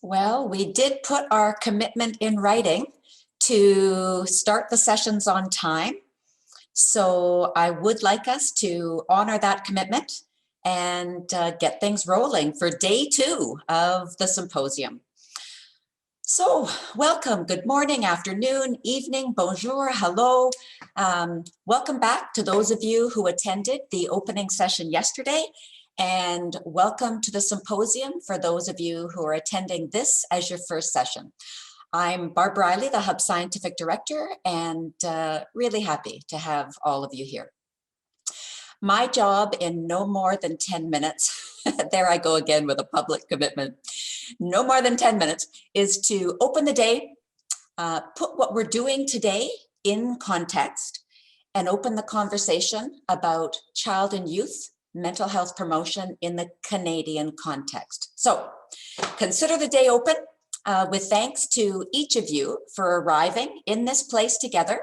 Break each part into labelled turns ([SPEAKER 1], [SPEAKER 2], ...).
[SPEAKER 1] Well, we did put our commitment in writing to start the sessions on time. So I would like us to honor that commitment and get things rolling for day 2 of the symposium. So welcome, good morning, afternoon, evening, bonjour, hello. Welcome back to those of you who attended the opening session yesterday, and welcome to the symposium for those of you who are attending this as your first session. I'm Barb Riley, the Hub Scientific Director, and really happy to have all of you here. My job in no more than 10 minutes, there I go again with a public commitment, no more than 10 minutes, is to open the day, put what we're doing today in context, and open the conversation about child and youth mental health promotion in the Canadian context. So consider the day open with thanks to each of you for arriving in this place together.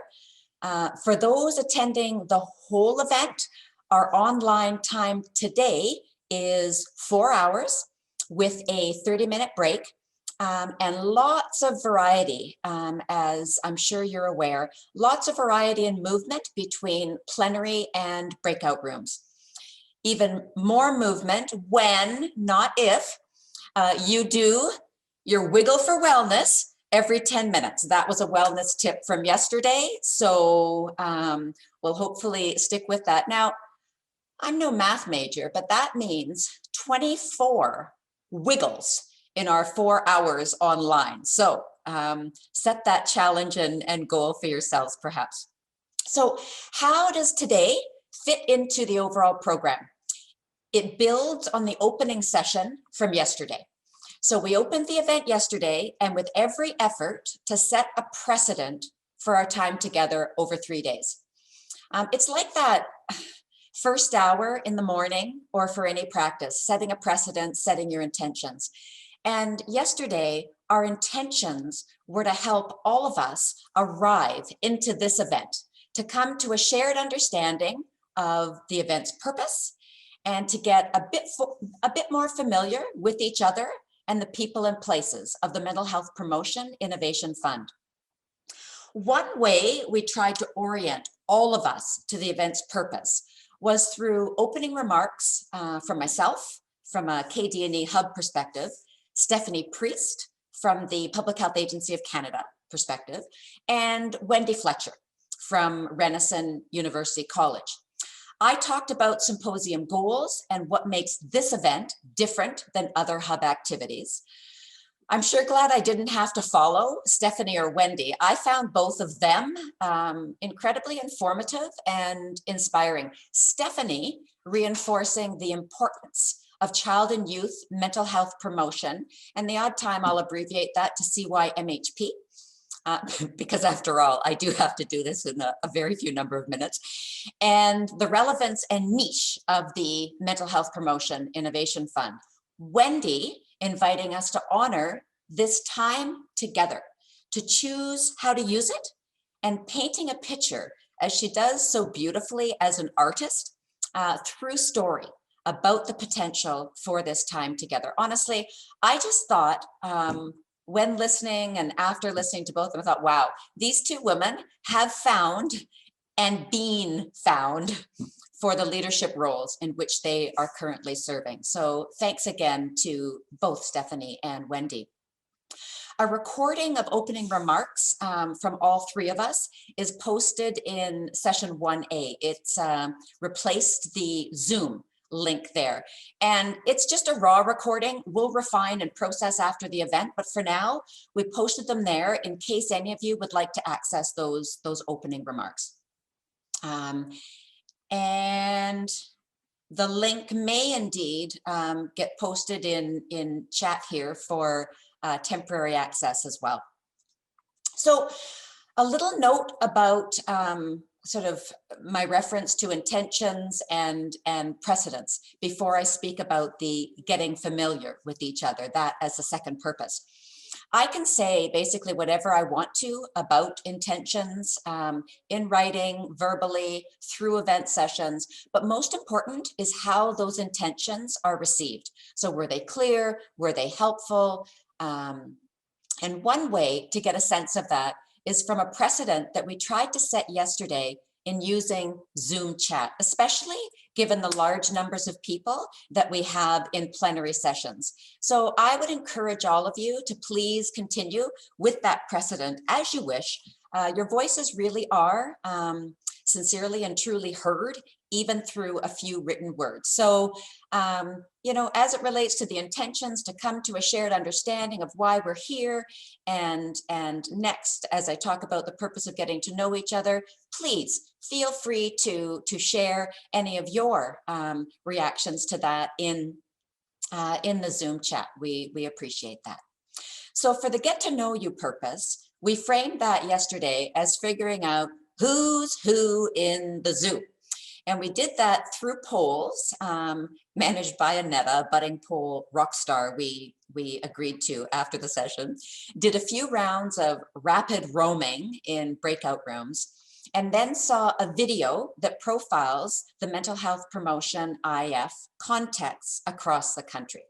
[SPEAKER 1] For those attending the whole event, our online time today is 4 hours with a 30-minute break and lots of variety, as I'm sure you're aware, lots of variety and movement between plenary and breakout rooms. Even more movement when, not if, you do your wiggle for wellness every 10 minutes. That was a wellness tip from yesterday, so we'll hopefully stick with that. Now, I'm no math major, but that means 24 wiggles in our 4 hours online. So set that challenge and goal for yourselves, perhaps. So how does today fit into the overall program? It builds on the opening session from yesterday. So we opened the event yesterday, and with every effort to set a precedent for our time together over 3 days. It's like that first hour in the morning or for any practice, setting a precedent, setting your intentions. And yesterday, our intentions were to help all of us arrive into this event, to come to a shared understanding of the event's purpose and to get a bit more familiar with each other and the people and places of the Mental Health Promotion Innovation Fund. One way we tried to orient all of us to the event's purpose was through opening remarks from myself, from a KD&E Hub perspective, Stephanie Priest from the Public Health Agency of Canada perspective, and Wendy Fletcher from Renison University College. I talked about symposium goals and what makes this event different than other Hub activities. I'm sure glad I didn't have to follow Stephanie or Wendy. I found both of them incredibly informative and inspiring. Stephanie reinforcing the importance of child and youth mental health promotion, and the odd time I'll abbreviate that to CYMHP, because after all, I do have to do this in a very few number of minutes, and the relevance and niche of the Mental Health Promotion Innovation Fund. Wendy inviting us to honor this time together, to choose how to use it, and painting a picture, as she does so beautifully as an artist, through story about the potential for this time together. Honestly, I just thought, when listening and after listening to both of them, I thought, wow, these two women have found and been found for the leadership roles in which they are currently serving. So thanks again to both Stephanie and Wendy. A recording of opening remarks from all three of us is posted in session 1A. It's replaced the Zoom link there. And it's just a raw recording. We'll refine and process after the event, but for now, we posted them there in case any of you would like to access those opening remarks. And the link may indeed get posted in chat here for temporary access as well. So a little note about sort of my reference to intentions and precedents before I speak about the getting familiar with each other, that as a second purpose. I can say basically whatever I want to about intentions in writing, verbally, through event sessions, but most important is how those intentions are received. So were they clear? Were they helpful? And one way to get a sense of that is from a precedent that we tried to set yesterday in using Zoom chat, especially given the large numbers of people that we have in plenary sessions. So I would encourage all of you to please continue with that precedent as you wish. Your voices really are sincerely and truly heard, even through a few written words. So, you know, as it relates to the intentions to come to a shared understanding of why we're here, and next, as I talk about the purpose of getting to know each other, please feel free to share any of your reactions to that in the Zoom chat. We appreciate that. So for the get to know you purpose, we framed that yesterday as figuring out who's who in the Zoom. And we did that through polls managed by Annetta, budding poll rock star we agreed to after the session, did a few rounds of rapid roaming in breakout rooms, and then saw a video that profiles the mental health promotion IF contexts across the country.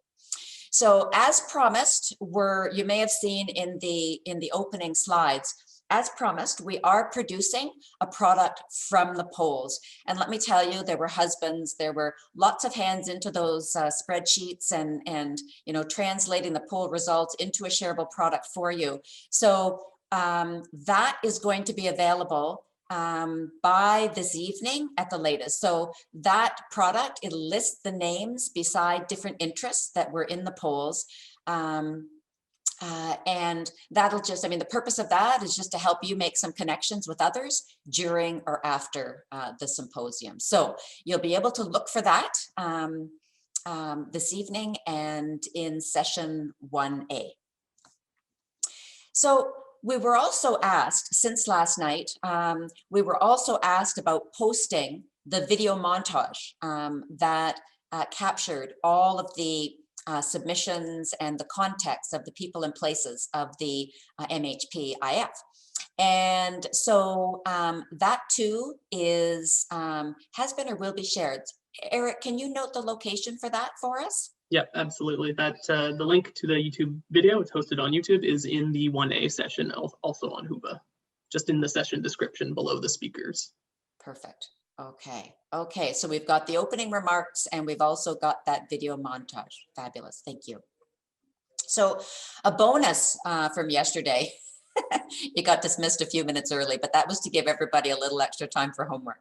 [SPEAKER 1] So as promised, you may have seen in the opening slides, as promised, we are producing a product from the polls. And let me tell you, there were husbands, there were lots of hands into those spreadsheets and you know, translating the poll results into a shareable product for you. So that is going to be available by this evening at the latest. So that product, it lists the names beside different interests that were in the polls. And that'll just, I mean, the purpose of that is just to help you make some connections with others during or after the symposium. So you'll be able to look for that this evening and in session 1A. So we were also asked, since last night, we were also asked about posting the video montage that captured all of the submissions and the context of the people and places of the MHP-IF. And so that too is, has been or will be shared. Eric, can you note the location for that for us?
[SPEAKER 2] Yep, absolutely. That the link to the YouTube video, it's hosted on YouTube, is in the 1A session, also on Whova, just in the session description below the speakers.
[SPEAKER 1] Perfect. Okay. Okay. So we've got the opening remarks and we've also got that video montage. Fabulous. Thank you. So a bonus from yesterday, you got dismissed a few minutes early, but that was to give everybody a little extra time for homework.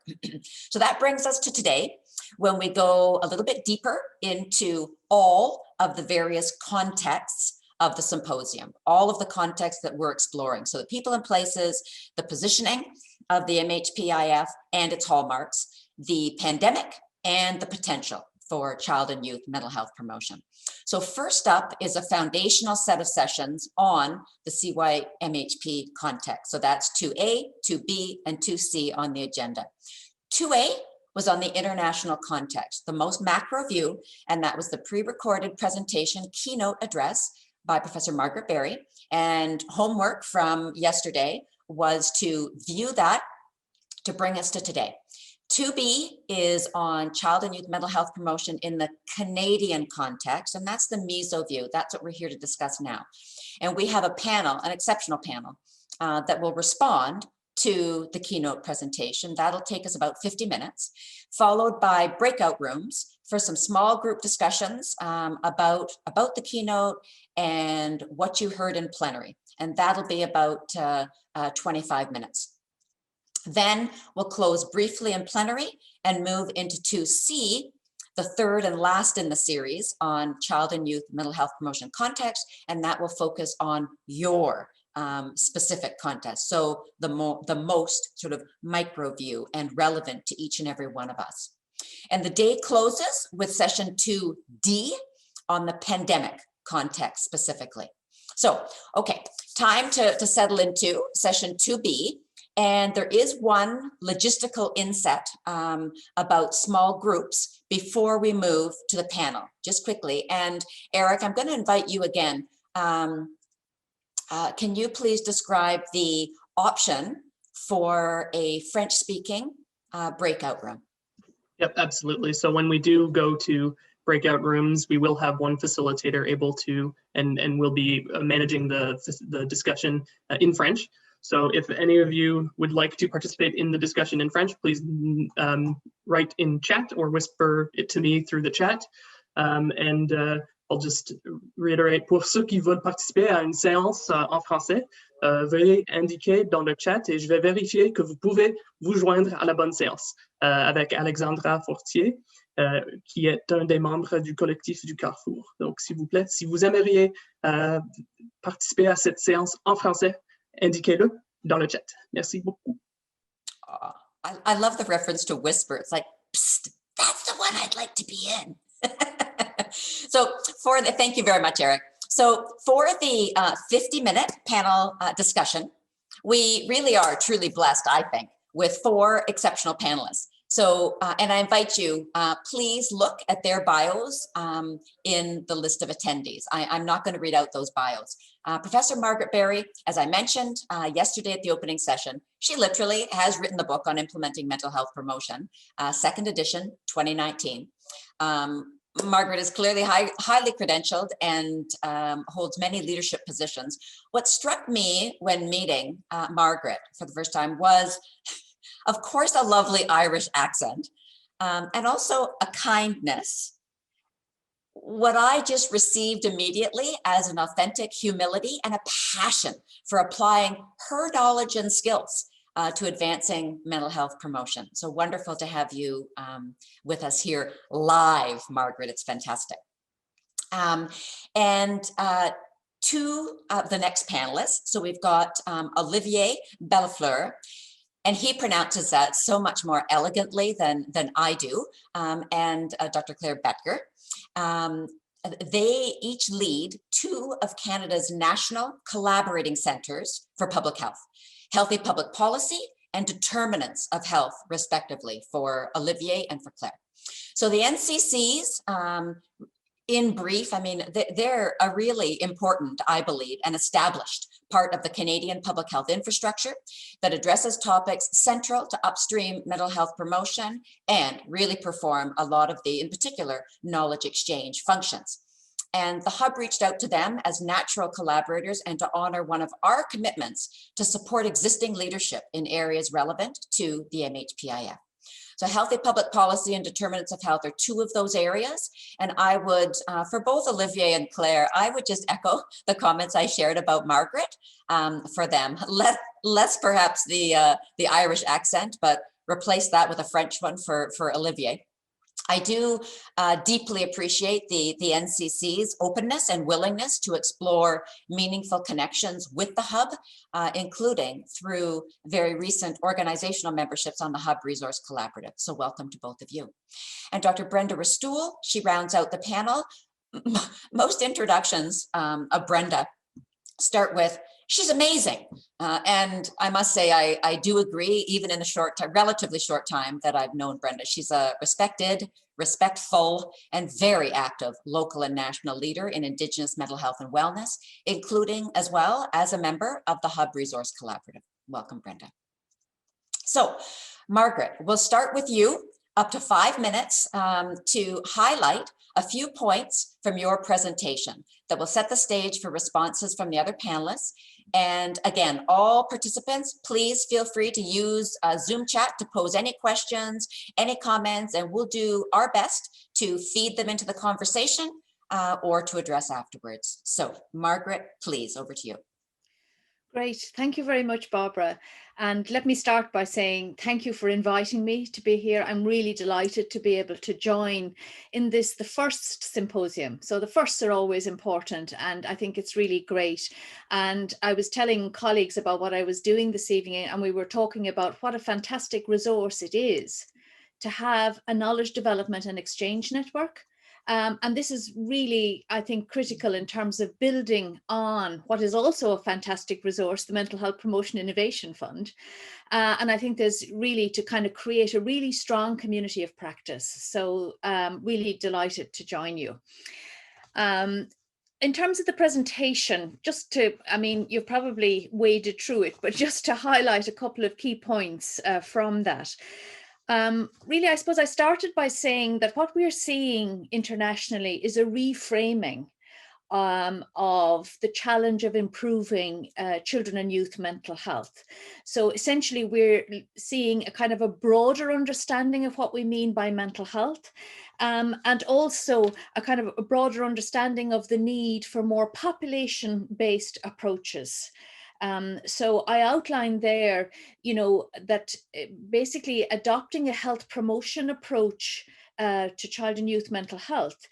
[SPEAKER 1] So that brings us to today, when we go a little bit deeper into all of the various contexts of the symposium, all of the contexts that we're exploring. So the people and places, the positioning of the MHP-IF and its hallmarks, the pandemic, and the potential for child and youth mental health promotion. So first up is a foundational set of sessions on the CYMHP context. So that's 2A, 2B, and 2C on the agenda. 2A was on the international context, the most macro view, and that was the pre-recorded presentation keynote address by Professor Margaret Berry. And homework from yesterday was to view that to bring us to today. 2B is on child and youth mental health promotion in the Canadian context, and that's the meso view. That's what we're here to discuss now. And we have a panel, an exceptional panel, that will respond to the keynote presentation. That'll take us about 50 minutes, followed by breakout rooms for some small group discussions about the keynote and what you heard in plenary. And that'll be about 25 minutes. Then we'll close briefly in plenary and move into 2C, the third and last in the series on child and youth mental health promotion context, and that will focus on your specific context. So the most sort of micro view and relevant to each and every one of us. And the day closes with session 2D on the pandemic context specifically. So, okay, time to settle into session 2B. And there is one logistical inset about small groups before we move to the panel, just quickly. And Eric, I'm going to invite you again. Can you please describe the option for a French-speaking breakout room?
[SPEAKER 2] Yep, absolutely. So when we do go to breakout rooms. We will have one facilitator able to, and will be managing the discussion in French. So if any of you would like to participate in the discussion in French, please write in chat or whisper it to me through the chat. I'll just reiterate, pour ceux qui veulent participer à une séance en français, veuillez indiquer dans le chat et je vais vérifier que vous pouvez vous joindre à la bonne séance avec Alexandra Fortier, qui est un des membres du collectif du Carrefour. Donc, s'il vous plaît, si vous aimeriez participer à cette séance en français, indiquez-le dans le chat. Merci beaucoup.
[SPEAKER 1] I love the reference to whisper. It's like, psst, that's the one I'd like to be in. So thank you very much, Eric. So for the 50-minute panel discussion, we really are truly blessed, I think, with 4 exceptional panelists. So, and I invite you, please look at their bios in the list of attendees. I'm not going to read out those bios. Professor Margaret Berry, as I mentioned yesterday at the opening session, she literally has written the book on implementing mental health promotion, 2nd edition, 2019. Margaret is clearly highly credentialed and holds many leadership positions. What struck me when meeting Margaret for the first time was, of course, a lovely Irish accent, and also a kindness. What I just received immediately as an authentic humility and a passion for applying her knowledge and skills to advancing mental health promotion. So wonderful to have you with us here live, Margaret. It's fantastic. To the next panelists. So we've got Olivier Bellefleur, and he pronounces that so much more elegantly than I do, and Dr. Claire Betger. They each lead 2 of Canada's national collaborating centers for public health, healthy public policy and determinants of health, respectively, for Olivier and for Claire. So the NCCs, in brief, I mean, they're a really important, I believe, and established part of the Canadian public health infrastructure that addresses topics central to upstream mental health promotion and really perform a lot of the, in particular, knowledge exchange functions. And the Hub reached out to them as natural collaborators and to honor one of our commitments to support existing leadership in areas relevant to the MHPIF. So healthy public policy and determinants of health are 2 of those areas. And I would, for both Olivier and Claire, I would just echo the comments I shared about Margaret for them. Less perhaps the Irish accent, but replace that with a French one for Olivier. I do deeply appreciate the NCC's openness and willingness to explore meaningful connections with the Hub, including through very recent organizational memberships on the Hub Resource Collaborative. So welcome to both of you. And Dr. Brenda Restool, she rounds out the panel. Most introductions of Brenda start with, she's amazing. And I must say, I do agree, even in the relatively short time that I've known Brenda. She's a respected, respectful, and very active local and national leader in Indigenous mental health and wellness, including as well as a member of the Hub Resource Collaborative. Welcome, Brenda. So, Margaret, we'll start with you, up to 5 minutes to highlight a few points from your presentation that will set the stage for responses from the other panelists. And again, all participants, please feel free to use Zoom chat to pose any questions, any comments, and we'll do our best to feed them into the conversation or to address afterwards. So Margaret, please, over to you.
[SPEAKER 3] Great. Thank you very much, Barbara. And let me start by saying thank you for inviting me to be here. I'm really delighted to be able to join in this, the first symposium. So the firsts are always important, and I think it's really great. And I was telling colleagues about what I was doing this evening, and we were talking about what a fantastic resource it is to have a knowledge development and exchange network. And this is really, I think, critical in terms of building on what is also a fantastic resource, the Mental Health Promotion Innovation Fund. And I think there's really to kind of create a really strong community of practice. So really delighted to join you. In terms of the presentation, just to, I mean, you've probably waded through it, but just to highlight a couple of key points from that. Really, I suppose I started by saying that what we're seeing internationally is a reframing of the challenge of improving children and youth mental health. So essentially, we're seeing a kind of a broader understanding of what we mean by mental health, and also a kind of a broader understanding of the need for more population-based approaches. So I outlined there, that basically adopting a health promotion approach to child and youth mental health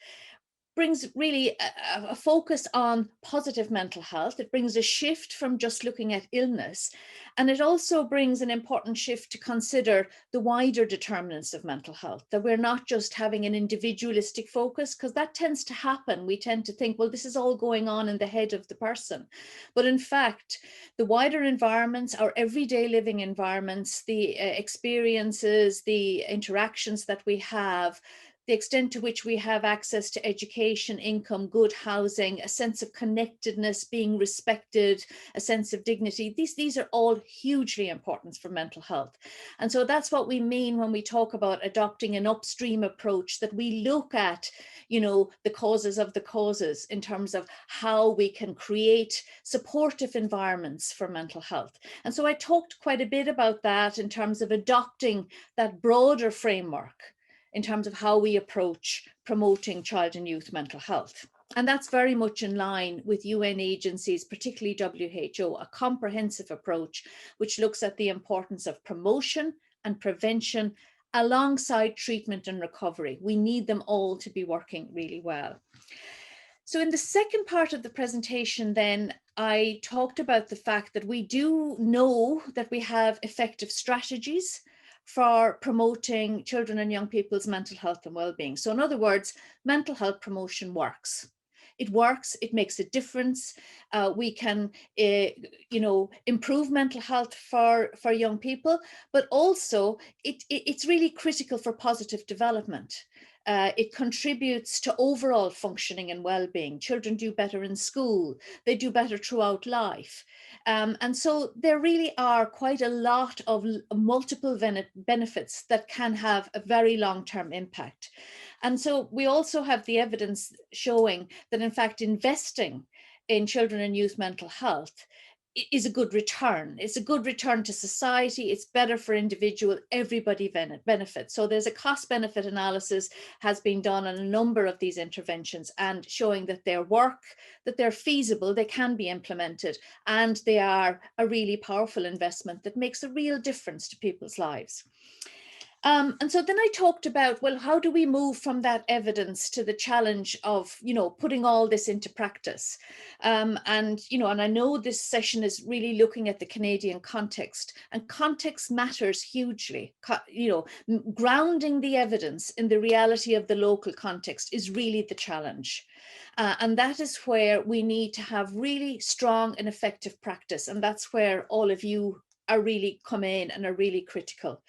[SPEAKER 3] brings really a focus on positive mental health. It brings a shift from just looking at illness. And it also brings an important shift to consider the wider determinants of mental health, that we're not just having an individualistic focus, because that tends to happen. We tend to think, well, this is all going on in the head of the person. But in fact, the wider environments, our everyday living environments, the experiences, the interactions that we have, the extent to which we have access to education, income, good housing, a sense of connectedness, being respected, a sense of dignity. These are all hugely important for mental health. And so that's what we mean when we talk about adopting an upstream approach, that we look at, the causes of the causes in terms of how we can create supportive environments for mental health. And so I talked quite a bit about that in terms of adopting that broader framework in terms of how we approach promoting child and youth mental health. And that's very much in line with UN agencies, particularly WHO, a comprehensive approach which looks at the importance of promotion and prevention alongside treatment and recovery. We need them all to be working really well. So in the second part of the presentation, then, I talked about the fact that we do know that we have effective strategies for promoting children and young people's mental health and well-being. So in other words, mental health promotion works. It works, it makes a difference. We can, improve mental health for young people, but also it's really critical for positive development. It contributes to overall functioning and well-being. Children do better in school, they do better throughout life. And so there really are quite a lot of multiple benefits that can have a very long-term impact. And so we also have the evidence showing that, in fact, investing in children and youth mental health is a good return. It's a good return to society. It's better for individual. Everybody benefits. So there's a cost benefit analysis has been done on a number of these interventions, and showing that they work, that they're feasible, they can be implemented, and they are a really powerful investment that makes a real difference to people's lives. And so then I talked about, well, how do we move from that evidence to the challenge of, putting all this into practice? And I know this session is really looking at the Canadian context, and context matters hugely. Grounding the evidence in the reality of the local context is really the challenge. And that is where we need to have really strong and effective practice. And that's where all of you are really come in and are really critical,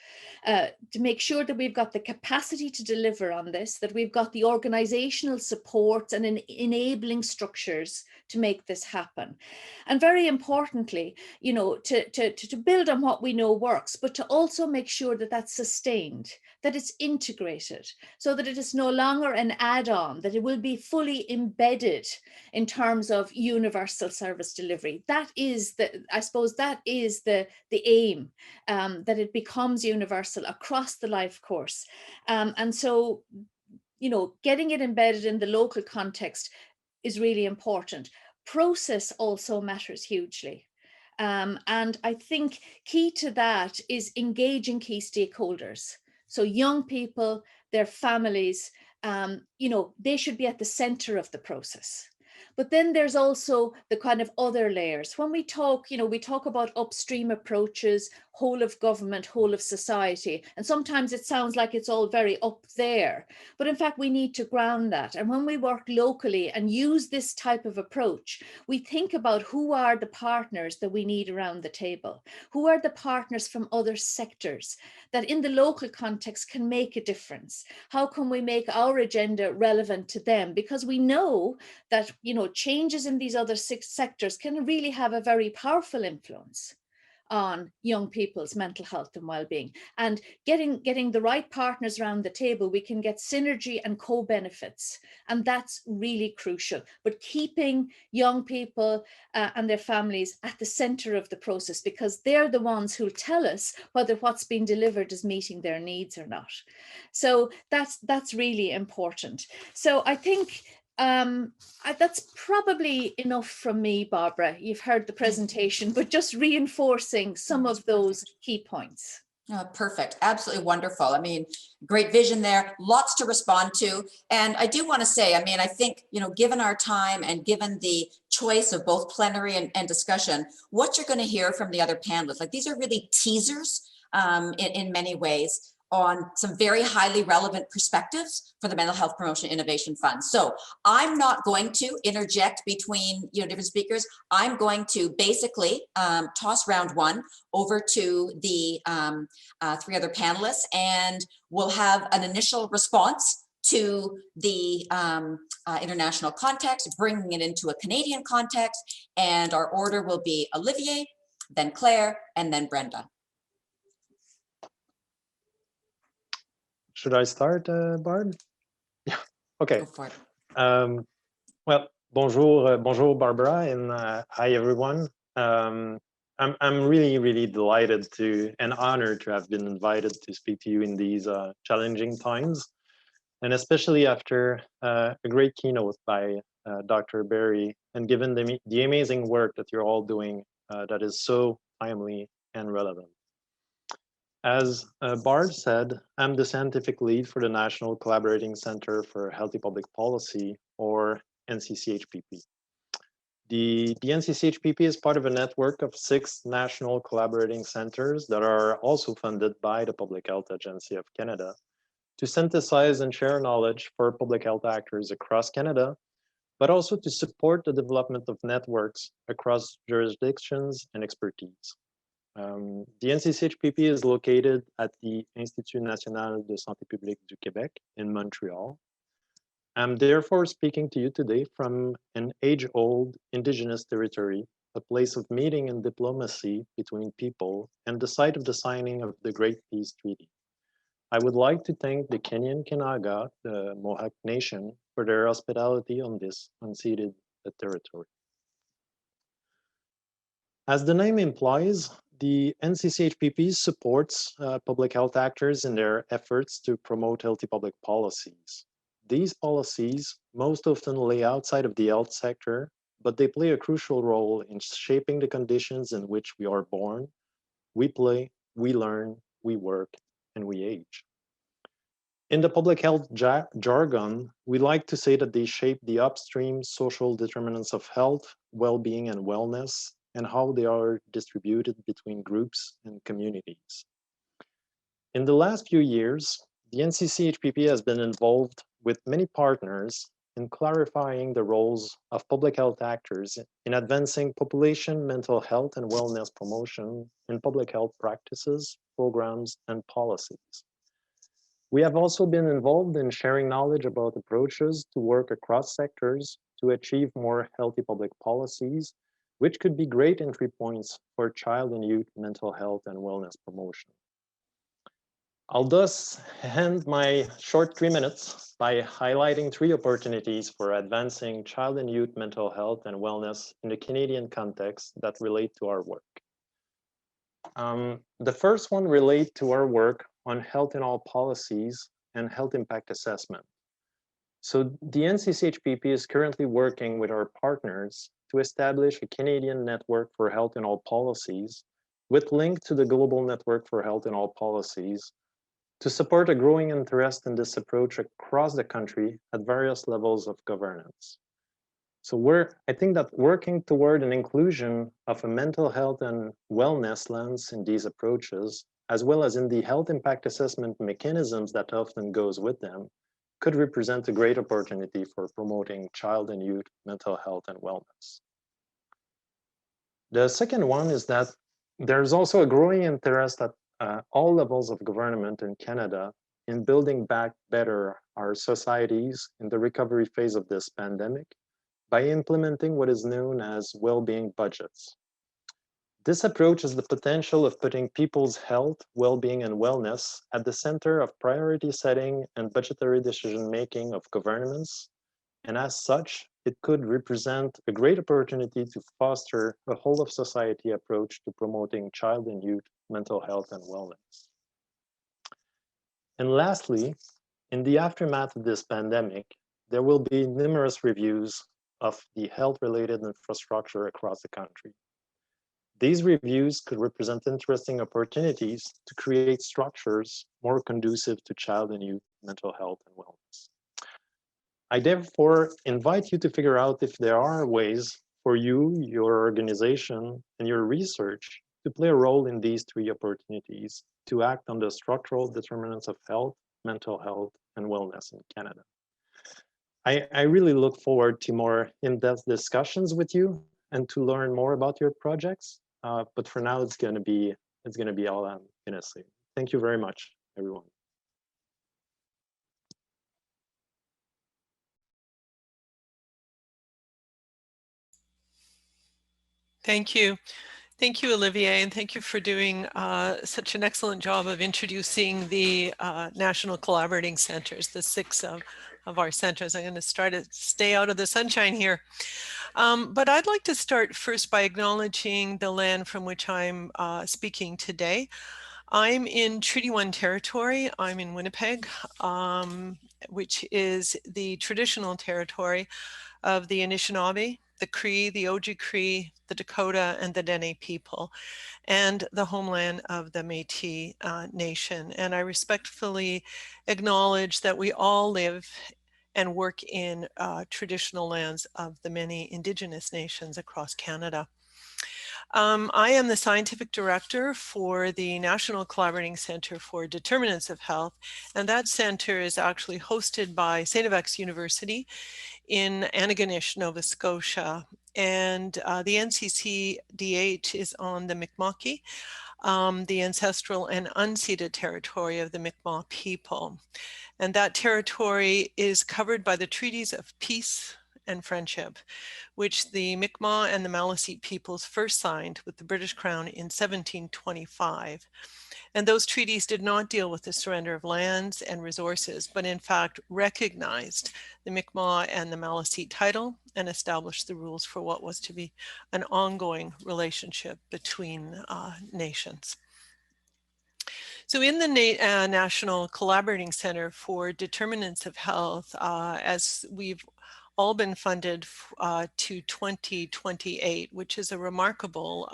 [SPEAKER 3] to make sure that we've got the capacity to deliver on this, that we've got the organizational supports and enabling structures to make this happen. And very importantly, to build on what we know works, but to also make sure that that's sustained, that it's integrated, so that it is no longer an add-on, that it will be fully embedded in terms of universal service delivery. That is the aim, that it becomes universal across the life course. And so, getting it embedded in the local context is really important. Process also matters hugely. And I think key to that is engaging key stakeholders. So young people, their families, they should be at the center of the process. But then there's also the kind of other layers. When we talk, we talk about upstream approaches, whole of government, whole of society. And sometimes it sounds like it's all very up there. But in fact, we need to ground that. And when we work locally and use this type of approach, we think about who are the partners that we need around the table? Who are the partners from other sectors that in the local context can make a difference? How can we make our agenda relevant to them? Because we know that, changes in these other sectors can really have a very powerful influence on young people's mental health and well-being. And getting the right partners around the table, we can get synergy and co-benefits, and that's really crucial. But keeping young people and their families at the center of the process, because they're the ones who'll tell us whether what's being delivered is meeting their needs or not. So that's really important. So I think that's probably enough from me, Barbara. You've heard the presentation, but just reinforcing some of those key points.
[SPEAKER 1] Oh, perfect. Absolutely wonderful. I mean, great vision there, lots to respond to. And I do want to say, I mean, I think, you know, given our time and given the choice of both plenary and discussion, what you're going to hear from the other panelists, like these are really teasers in many ways on some very highly relevant perspectives for the Mental Health Promotion Innovation Fund. So I'm not going to interject between, you know, different speakers. I'm going to basically toss round one over to the three other panelists, and we'll have an initial response to the international context, bringing it into a Canadian context, and our order will be Olivier, then Claire, and then Brenda.
[SPEAKER 4] Should I start, Barb? Yeah, okay.
[SPEAKER 1] Go for it.
[SPEAKER 4] Well, bonjour, bonjour, Barbara, and hi, everyone. I'm really delighted and honored to have been invited to speak to you in these challenging times, and especially after a great keynote by Dr. Berry, and given the amazing work that you're all doing that is so timely and relevant. As Barb said, I'm the scientific lead for the National Collaborating Center for Healthy Public Policy, or NCCHPP. The NCCHPP is part of a network of 6 national collaborating centers that are also funded by the Public Health Agency of Canada to synthesize and share knowledge for public health actors across Canada, but also to support the development of networks across jurisdictions and expertise. The NCCHPP is located at the Institut National de Santé Publique du Québec in Montreal. I'm therefore speaking to you today from an age-old Indigenous territory, a place of meeting and diplomacy between people, and the site of the signing of the Great Peace Treaty. I would like to thank the Kenyan Kinaga, the Mohawk Nation, for their hospitality on this unceded territory. As the name implies, the NCCHPP supports public health actors in their efforts to promote healthy public policies. These policies most often lay outside of the health sector, but they play a crucial role in shaping the conditions in which we are born, we play, we learn, we work, and we age. In the public health jargon, we like to say that they shape the upstream social determinants of health, well-being, and wellness, and how they are distributed between groups and communities. In the last few years, the NCCHPP has been involved with many partners in clarifying the roles of public health actors in advancing population mental health and wellness promotion in public health practices, programs, and policies. We have also been involved in sharing knowledge about approaches to work across sectors to achieve more healthy public policies, which could be great entry points for child and youth mental health and wellness promotion. I'll thus end my short 3 minutes by highlighting 3 opportunities for advancing child and youth mental health and wellness in the Canadian context that relate to our work. The first one relates to our work on health in all policies and health impact assessment. So the NCCHPP is currently working with our partners to establish a Canadian network for health in all policies with link to the global network for health in all policies to support a growing interest in this approach across the country at various levels of governance. So I think that working toward an inclusion of a mental health and wellness lens in these approaches, as well as in the health impact assessment mechanisms that often goes with them, could represent a great opportunity for promoting child and youth mental health and wellness. The second one is that there's also a growing interest at all levels of government in Canada in building back better our societies in the recovery phase of this pandemic by implementing what is known as well-being budgets. This approach has the potential of putting people's health, well-being, and wellness at the center of priority setting and budgetary decision-making of governments. And as such, it could represent a great opportunity to foster a whole of society approach to promoting child and youth mental health and wellness. And lastly, in the aftermath of this pandemic, there will be numerous reviews of the health-related infrastructure across the country. These reviews could represent interesting opportunities to create structures more conducive to child and youth mental health and wellness. I therefore invite you to figure out if there are ways for you, your organization, and your research to play a role in these three opportunities to act on the structural determinants of health, mental health, and wellness in Canada. I really look forward to more in-depth discussions with you and to learn more about your projects. But for now, it's gonna be all I'm gonna say. Thank you very much, everyone.
[SPEAKER 5] Thank you. Thank you, Olivier, and thank you for doing such an excellent job of introducing the National Collaborating Centers, the 6 of our centers. I'm going to try to stay out of the sunshine here. But I'd like to start first by acknowledging the land from which I'm speaking today. I'm in Treaty 1 territory. I'm in Winnipeg, which is the traditional territory of the Anishinaabe, the Cree, the Oji-Cree, the Dakota, and the Dene people, and the homeland of the Métis Nation. And I respectfully acknowledge that we all live and work in traditional lands of the many Indigenous nations across Canada. I am the scientific director for the National Collaborating Center for Determinants of Health, and that center is actually hosted by St. FX University in Antigonish, Nova Scotia. And the NCCDH is on the Mi'kmaq, the ancestral and unceded territory of the Mi'kmaq people. And that territory is covered by the treaties of peace and friendship, which the Mi'kmaq and the Maliseet peoples first signed with the British Crown in 1725. And those treaties did not deal with the surrender of lands and resources, but in fact recognized the Mi'kmaq and the Maliseet title and established the rules for what was to be an ongoing relationship between nations. So in the National Collaborating Center for Determinants of Health, as we've all been funded to 2028, which is a remarkable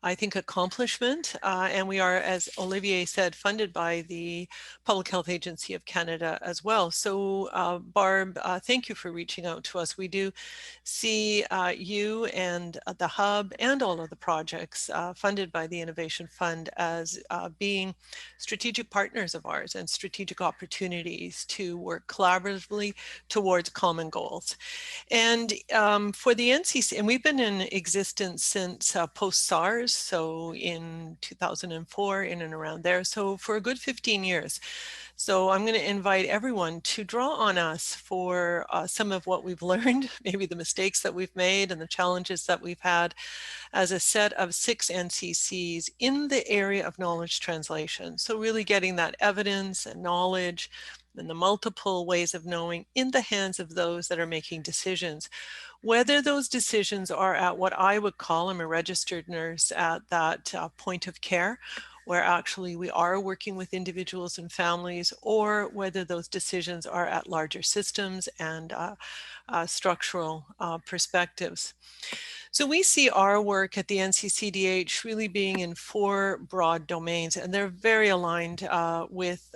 [SPEAKER 5] I think, accomplishment. And we are, as Olivier said, funded by the Public Health Agency of Canada as well. So Barb, thank you for reaching out to us. We do see you and the Hub and all of the projects funded by the Innovation Fund as being strategic partners of ours and strategic opportunities to work collaboratively towards common goals. And for the NCC, and we've been in existence since post-SARS, so in 2004, in and around there, so for a good 15 years. So I'm going to invite everyone to draw on us for some of what we've learned, maybe the mistakes that we've made and the challenges that we've had as a set of 6 NCCs in the area of knowledge translation. So really getting that evidence and knowledge and the multiple ways of knowing in the hands of those that are making decisions. Whether those decisions are at what I would call, I'm a registered nurse, at that point of care, where actually we are working with individuals and families, or whether those decisions are at larger systems and structural perspectives. So we see our work at the NCCDH really being in 4 broad domains, and they're very aligned with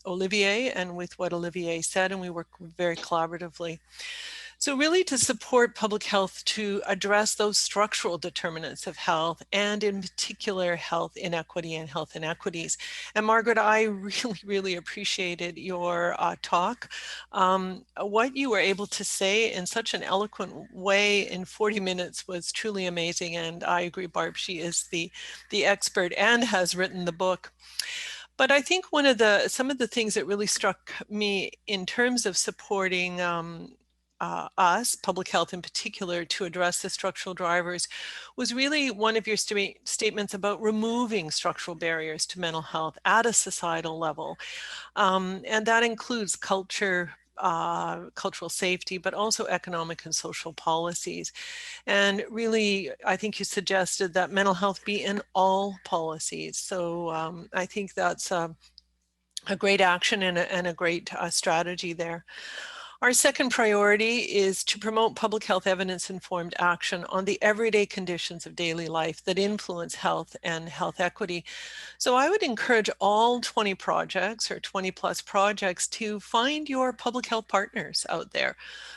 [SPEAKER 5] Olivier and with what Olivier said, and we work very collaboratively. So really to support public health to address those structural determinants of health, and in particular health inequity and health inequities. And Margaret, I really appreciated your talk. What you were able to say in such an eloquent way in 40 minutes was truly amazing. And I agree, Barb, she is the expert and has written the book. But I think some of the things that really struck me in terms of supporting us, public health in particular, to address the structural drivers was really one of your statements about removing structural barriers to mental health at a societal level. And that includes culture, cultural safety, but also economic and social policies. And really, I think you suggested that mental health be in all policies. So I think that's a great action and a great strategy there. Our second priority is to promote public health evidence-informed action on the everyday conditions of daily life that influence health and health equity. So I would encourage all 20 projects or 20 plus projects to find your public health partners out there.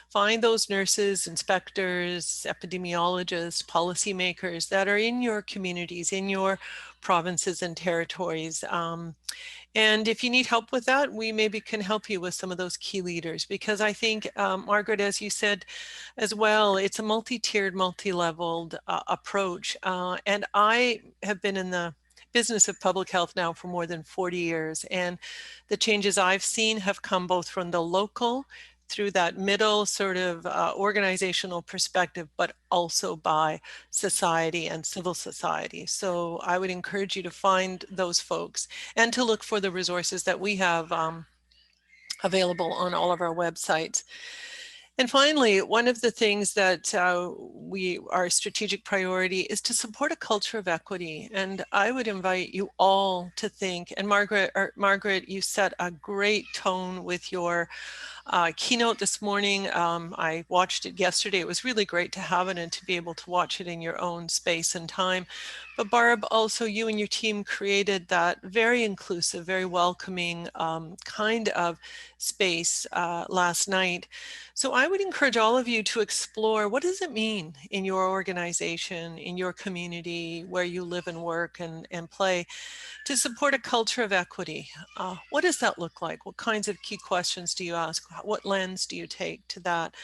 [SPEAKER 5] Find those nurses, inspectors, epidemiologists, policymakers that are in your communities, in your provinces and territories. And if you need help with that, we maybe can help you with some of those key leaders, because I think, Margaret, as you said as well, it's a multi-tiered, multi-leveled approach. And I have been in the business of public health now for more than 40 years. And the changes I've seen have come both from the local through that middle sort of organizational perspective, but also by society and civil society. So I would encourage you to find those folks and to look for the resources that we have available on all of our websites. And finally, one of the things that our strategic priority is to support a culture of equity. And I would invite you all to think, and Margaret, you set a great tone with your keynote this morning. I watched it yesterday. It was really great to have it and to be able to watch it in your own space and time. But Barb, also you and your team created that very inclusive, very welcoming kind of space last night. So I would encourage all of you to explore, what does it mean in your organization, in your community, where you live and work and play, to support a culture of equity? What does that look like? What kinds of key questions do you ask? What lens do you take to that?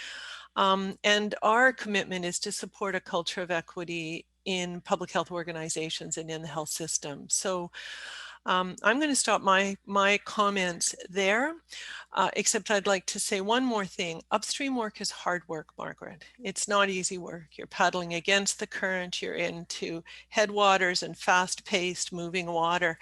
[SPEAKER 5] And our commitment is to support a culture of equity in public health organizations and in the health system. So I'm going to stop my comments there, except I'd like to say one more thing. Upstream work is hard work, Margaret. It's not easy work. You're paddling against the current. You're into headwaters and fast-paced moving water.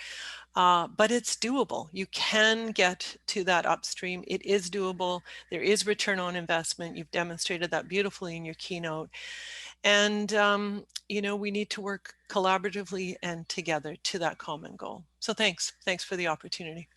[SPEAKER 5] But it's doable. You can get to that upstream. It is doable. There is return on investment. You've demonstrated that beautifully in your keynote. And, you know, we need to work collaboratively and together to that common goal. So thanks. Thanks for the opportunity.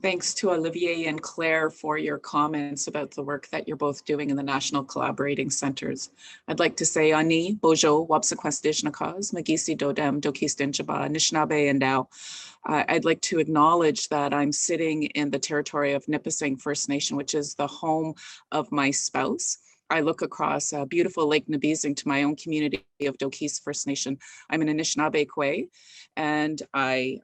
[SPEAKER 6] Thanks to Olivier and Claire for your comments about the work that you're both doing in the National Collaborating Centers. I'd like to say Ani, Bojo, Wapsakwesdishnakaz, Magisi Dodem, Dokistinjaba, Anishinaabe, and Dao. I'd like to acknowledge that I'm sitting in the territory of Nipissing First Nation, which is the home of my spouse. I look across beautiful Lake Nabizing to my own community of Dokis First Nation. I'm an Anishinaabe Kwe, and I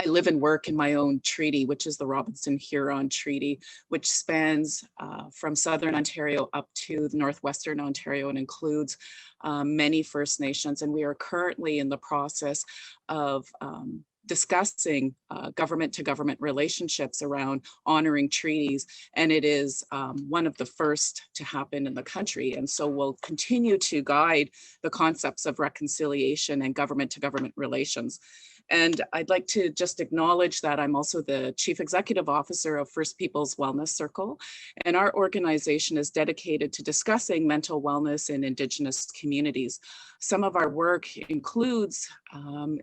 [SPEAKER 6] live and work in my own treaty, which is the Robinson-Huron Treaty, which spans from Southern Ontario up to Northwestern Ontario and includes many First Nations. And we are currently in the process of discussing government-to-government relationships around honoring treaties. And it is one of the first to happen in the country. And so we'll continue to guide the concepts of reconciliation and government-to-government relations. And I'd like to just acknowledge that I'm also the Chief Executive Officer of First Peoples Wellness Circle. And our organization is dedicated to discussing mental wellness in Indigenous communities. Some of our work includes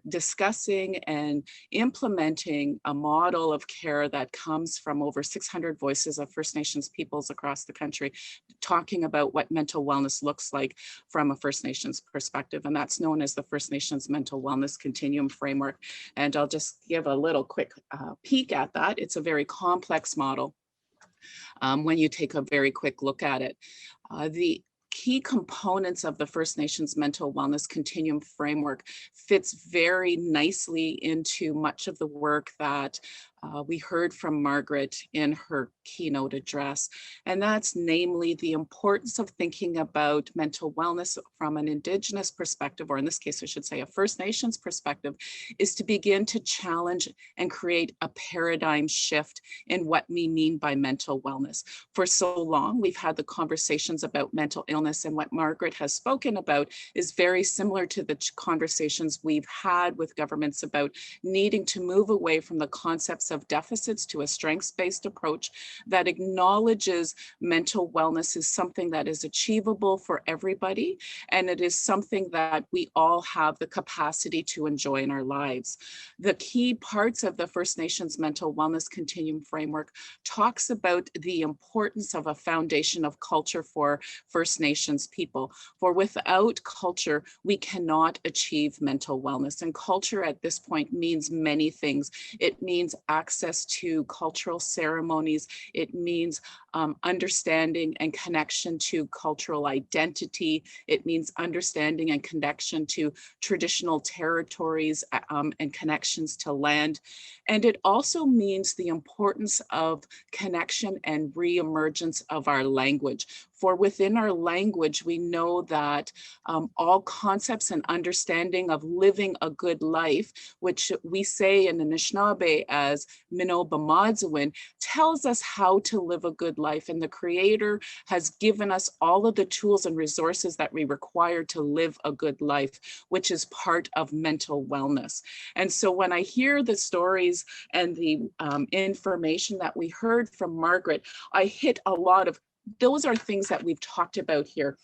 [SPEAKER 6] discussing and implementing a model of care that comes from over 600 voices of First Nations peoples across the country, talking about what mental wellness looks like from a First Nations perspective. And that's known as the First Nations Mental Wellness Continuum Framework. And I'll just give a little quick peek at that. It's a very complex model when you take a very quick look at it. The key components of the First Nations Mental Wellness Continuum Framework fits very nicely into much of the work that we heard from Margaret in her keynote address, and that's namely the importance of thinking about mental wellness from an Indigenous perspective, or in this case, I should say a First Nations perspective, is to begin to challenge and create a paradigm shift in what we mean by mental wellness. For so long, we've had the conversations about mental illness, and what Margaret has spoken about is very similar to the conversations we've had with governments about needing to move away from the concepts of deficits to a strengths-based approach that acknowledges mental wellness is something that is achievable for everybody, and it is something that we all have the capacity to enjoy in our lives. The key parts of the First Nations Mental Wellness Continuum Framework talks about the importance of a foundation of culture for First Nations people. For without culture, we cannot achieve mental wellness. And culture at this point means many things. It means access to cultural ceremonies. It means understanding and connection to cultural identity. It means understanding and connection to traditional territories and connections to land. And it also means the importance of connection and reemergence of our language. For within our language, we know that all concepts and understanding of living a good life, which we say in Anishinaabe as Minnow B'Madzewin, tells us how to live a good life. And the Creator has given us all of the tools and resources that we require to live a good life, which is part of mental wellness. And so when I hear the stories and the information that we heard from Margaret, I hit a lot of, those are things that we've talked about here.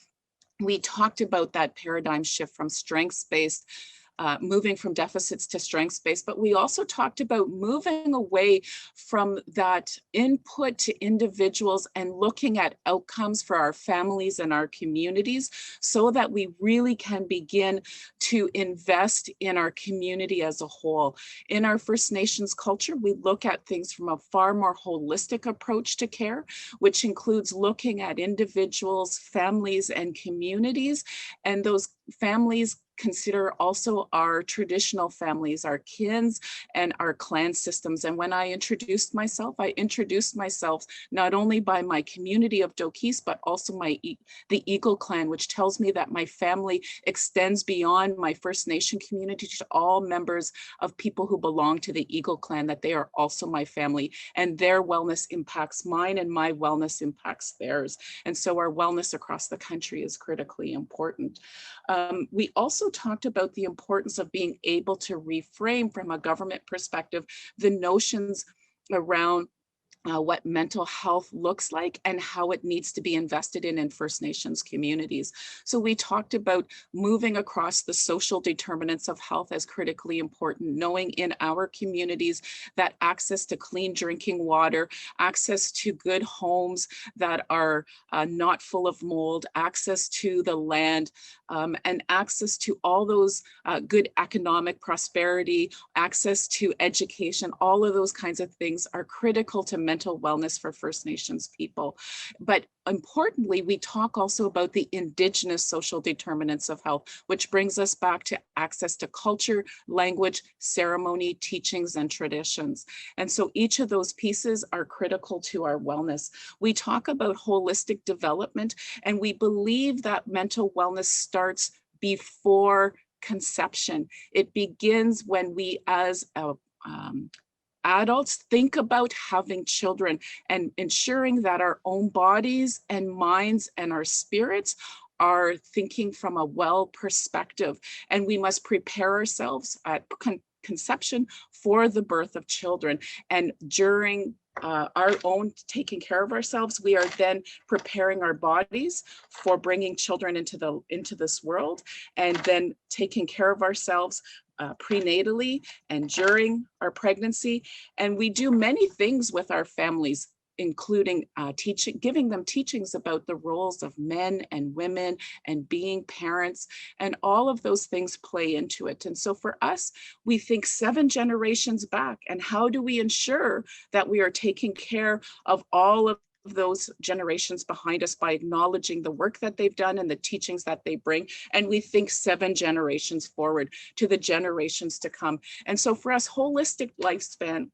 [SPEAKER 6] We talked about that paradigm shift from strengths-based, moving from deficits to strengths-based, but we also talked about moving away from that input to individuals and looking at outcomes for our families and our communities so that we really can begin to invest in our community as a whole. In our First Nations culture, we look at things from a far more holistic approach to care, which includes looking at individuals, families, and communities, and those families consider also our traditional families, our kins, and our clan systems. And when I introduced myself not only by my community of Dokis, but also the Eagle clan, which tells me that my family extends beyond my First Nation community to all members of people who belong to the Eagle clan, that they are also my family, and their wellness impacts mine and my wellness impacts theirs. And so our wellness across the country is critically important. We also talked about the importance of being able to reframe from a government perspective the notions around what mental health looks like and how it needs to be invested in First Nations communities. So we talked about moving across the social determinants of health as critically important, knowing in our communities that access to clean drinking water, access to good homes that are not full of mold, access to the land, and access to all those good economic prosperity, access to education, all of those kinds of things are critical to mental wellness for First Nations people. But importantly, we talk also about the Indigenous social determinants of health, which brings us back to access to culture, language, ceremony, teachings, and traditions. And so each of those pieces are critical to our wellness. We talk about holistic development, and we believe that mental wellness starts before conception. It begins when we as adults think about having children and ensuring that our own bodies and minds and our spirits are thinking from a well perspective. And we must prepare ourselves at conception for the birth of children. And during our own taking care of ourselves, we are then preparing our bodies for bringing children into this world, and then taking care of ourselves prenatally and during our pregnancy. And we do many things with our families, including giving them teachings about the roles of men and women and being parents, and all of those things play into it. And so for us, we think 7 generations back, and how do we ensure that we are taking care of all of those generations behind us by acknowledging the work that they've done and the teachings that they bring. And we think 7 generations forward to the generations to come. And so for us, holistic lifespan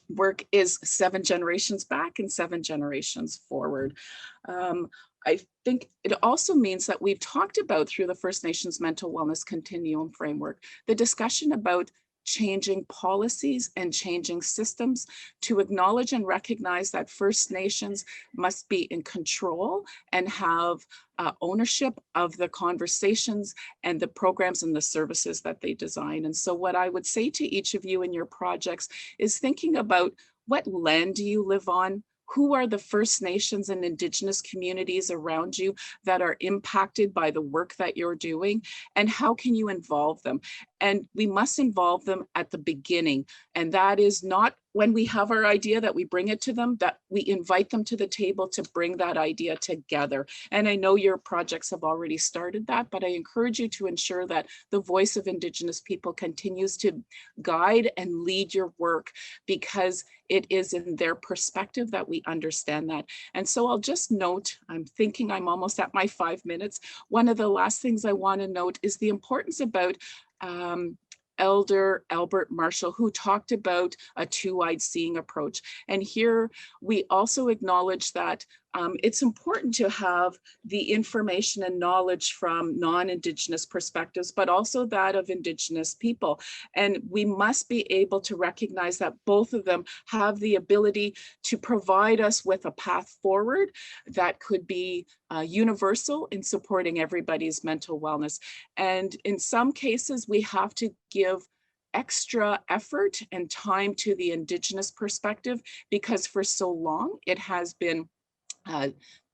[SPEAKER 6] work is 7 generations back and 7 generations forward. I think it also means that we've talked about, through the First Nations Mental Wellness Continuum Framework, the discussion about changing policies and changing systems to acknowledge and recognize that First Nations must be in control and have ownership of the conversations and the programs and the services that they design. And so what I would say to each of you in your projects is thinking about, what land do you live on? Who are the First Nations and Indigenous communities around you that are impacted by the work that you're doing? And how can you involve them? And we must involve them at the beginning. And that is not when we have our idea that we bring it to them, that we invite them to the table to bring that idea together. And I know your projects have already started that, but I encourage you to ensure that the voice of Indigenous people continues to guide and lead your work, because it is in their perspective that we understand that. And so I'll just note, I'm thinking I'm almost at my 5 minutes. One of the last things I want to note is the importance about Elder Albert Marshall, who talked about a two-eyed seeing approach. And here we also acknowledge that it's important to have the information and knowledge from non-Indigenous perspectives, but also that of Indigenous people. And we must be able to recognize that both of them have the ability to provide us with a path forward that could be universal in supporting everybody's mental wellness. And in some cases, we have to give extra effort and time to the Indigenous perspective, because for so long it has been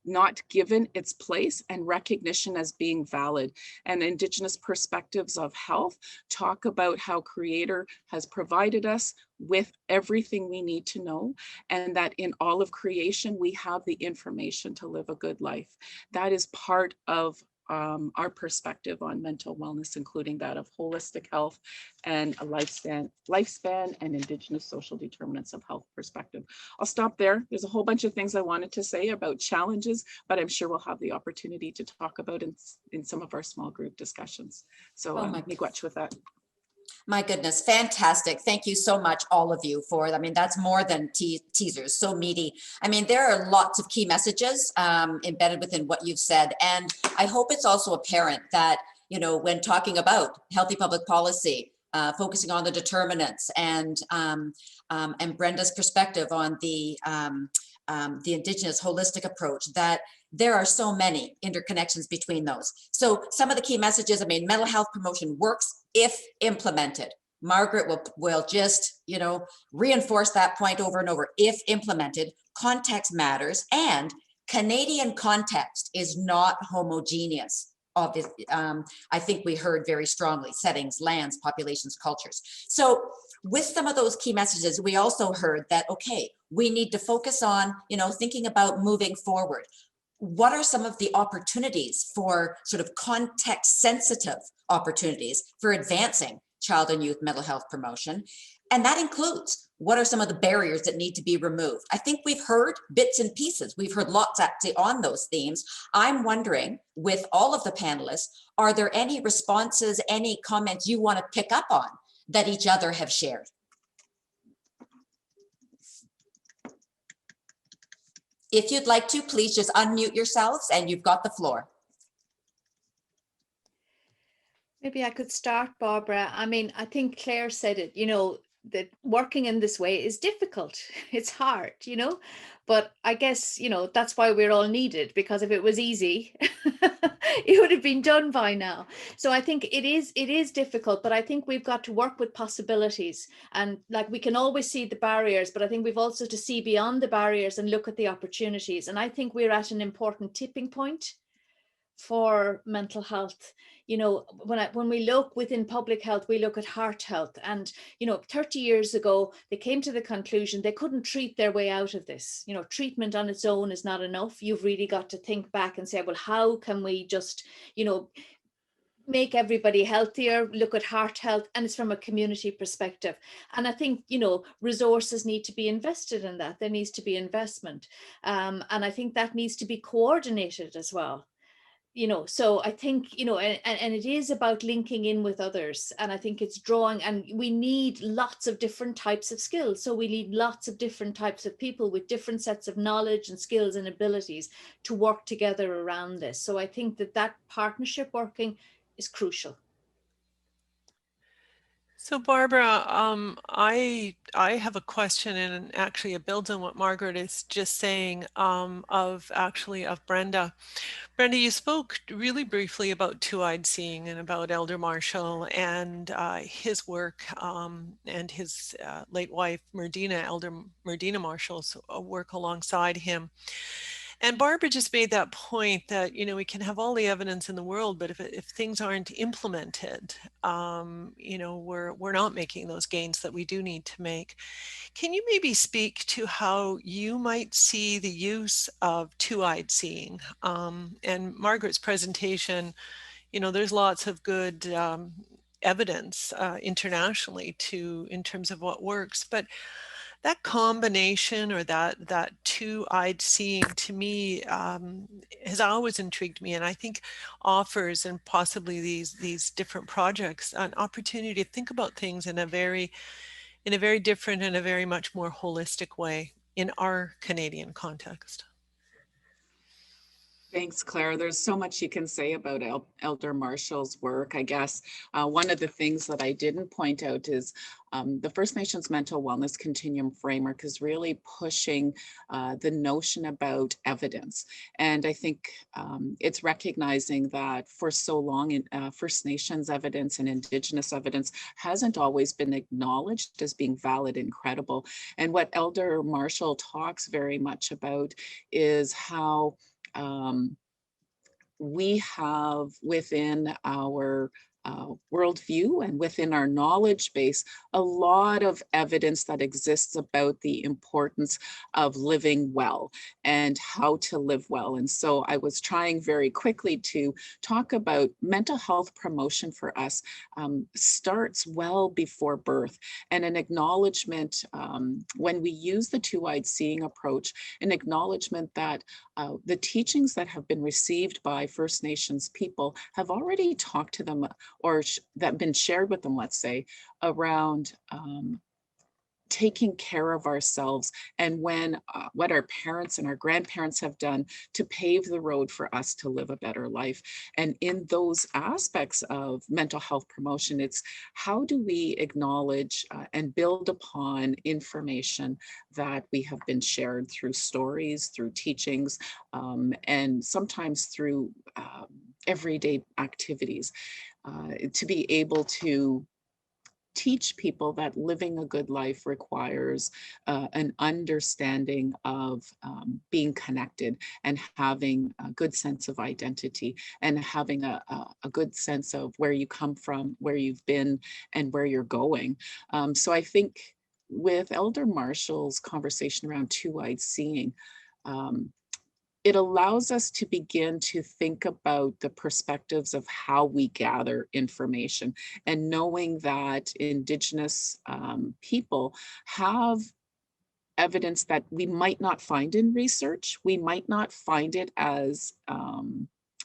[SPEAKER 6] not given its place and recognition as being valid. And Indigenous perspectives of health talk about how Creator has provided us with everything we need to know, and that in all of creation, we have the information to live a good life. That is part of our perspective on mental wellness, including that of holistic health and a lifespan and Indigenous social determinants of health perspective. I'll stop there. There's a whole bunch of things I wanted to say about challenges, but I'm sure we'll have the opportunity to talk about in some of our small group discussions. So miigwech with that.
[SPEAKER 1] My goodness, fantastic. Thank you so much, all of you, for, I mean, that's more than teasers, so meaty. I mean, there are lots of key messages embedded within what you've said. And I hope it's also apparent that, you know, when talking about healthy public policy, focusing on the determinants and Brenda's perspective on the Indigenous holistic approach, that there are so many interconnections between those. So some of the key messages, I mean, mental health promotion works if implemented. Margaret will just, you know, reinforce that point over and over. If implemented, context matters, and Canadian context is not homogeneous. Obviously, I think we heard very strongly settings, lands, populations, cultures. So with some of those key messages, we also heard that, okay, we need to focus on, you know, thinking about moving forward. What are some of the opportunities for sort of context sensitive opportunities for advancing child and youth mental health promotion? And that includes, what are some of the barriers that need to be removed? I think we've heard bits and pieces. We've heard lots actually on those themes. I'm wondering, with all of the panelists, are there any responses, any comments you want to pick up on that each other have shared? If you'd like to, please just unmute yourselves and you've got the floor.
[SPEAKER 3] Maybe I could start, Barbara. I mean, I think Claire said it, you know, that working in this way is difficult. It's hard, you know, but I guess, you know, that's why we're all needed, because if it was easy, it would have been done by now. So I think it is difficult, but I think we've got to work with possibilities, and like we can always see the barriers, but I think we've also to see beyond the barriers and look at the opportunities. And I think we're at an important tipping point for mental health. You know, when we look within public health, we look at heart health, and, you know, 30 years ago, they came to the conclusion they couldn't treat their way out of this. You know, treatment on its own is not enough. You've really got to think back and say, well, how can we just, you know, make everybody healthier, look at heart health, and it's from a community perspective. And I think, you know, resources need to be invested in that. There needs to be investment. And I think that needs to be coordinated as well. So I think, and it is about linking in with others. And I think it's drawing, and we need lots of different types of skills. So we need lots of different types of people with different sets of knowledge and skills and abilities to work together around this. So I think that partnership working is crucial.
[SPEAKER 5] So Barbara, I have a question, and actually it builds on what Margaret is just saying, of Brenda. Brenda, you spoke really briefly about two-eyed seeing and about Elder Marshall and his work, and his late wife, Elder Merdina Marshall's work alongside him. And Barbara just made that point that, we can have all the evidence in the world, but if things aren't implemented, we're not making those gains that we do need to make. Can you maybe speak to how you might see the use of two-eyed seeing? And Margaret's presentation, there's lots of good evidence internationally in terms of what works, but that combination, or that two-eyed seeing, to me has always intrigued me, and I think offers, and possibly these different projects, an opportunity to think about things in a very different and a very much more holistic way in our Canadian context.
[SPEAKER 6] Thanks, Claire. There's so much you can say about Elder Marshall's work. I guess one of the things that I didn't point out is the First Nations Mental Wellness Continuum Framework is really pushing the notion about evidence. And I think it's recognizing that for so long, First Nations evidence and Indigenous evidence hasn't always been acknowledged as being valid and credible. And what Elder Marshall talks very much about is how we have within our worldview and within our knowledge base a lot of evidence that exists about the importance of living well and how to live well. And so I was trying very quickly to talk about mental health promotion for us starts well before birth, and an acknowledgement when we use the two-eyed seeing approach, an acknowledgement that the teachings that have been received by First Nations people have already talked to them, or that have been shared with them, let's say, around taking care of ourselves, and what our parents and our grandparents have done to pave the road for us to live a better life. And in those aspects of mental health promotion, it's how do we acknowledge and build upon information that we have been shared through stories, through teachings, and sometimes through everyday activities, to be able to teach people that living a good life requires an understanding of being connected and having a good sense of identity, and having a good sense of where you come from, where you've been, and where you're going. So I think with Elder Marshall's conversation around two-eyed seeing, it allows us to begin to think about the perspectives of how we gather information, and knowing that Indigenous people have evidence that we might not find in research. We might not find it as